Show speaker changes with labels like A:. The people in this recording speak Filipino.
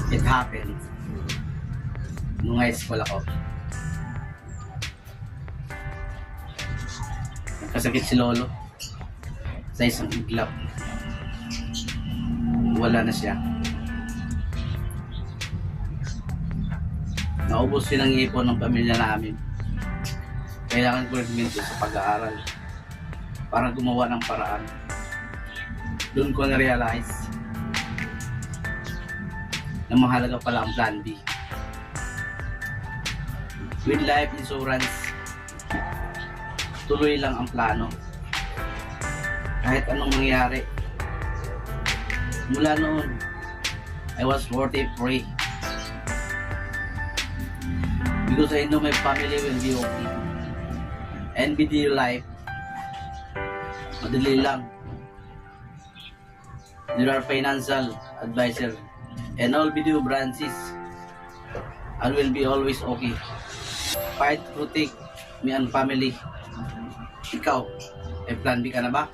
A: It happened nung high school ako. Nagkasakit si lolo sa isang iglap. Wala na siya. Naubos din ang ipon ng pamilya namin. Kailangan ko rin minto sa pag-aaral para gumawa ng paraan. Doon ko na-realize na mahalaga pala ang plan B. With life insurance, tuloy lang ang plano. Kahit anong mangyari. Mula noon, I was worry-free. Because I know my family will be okay. NBD life, madali lang. There are financial advisor and all video branches and will be always okay. Fight, protect me and family. Ikaw, may plan B ka na ba?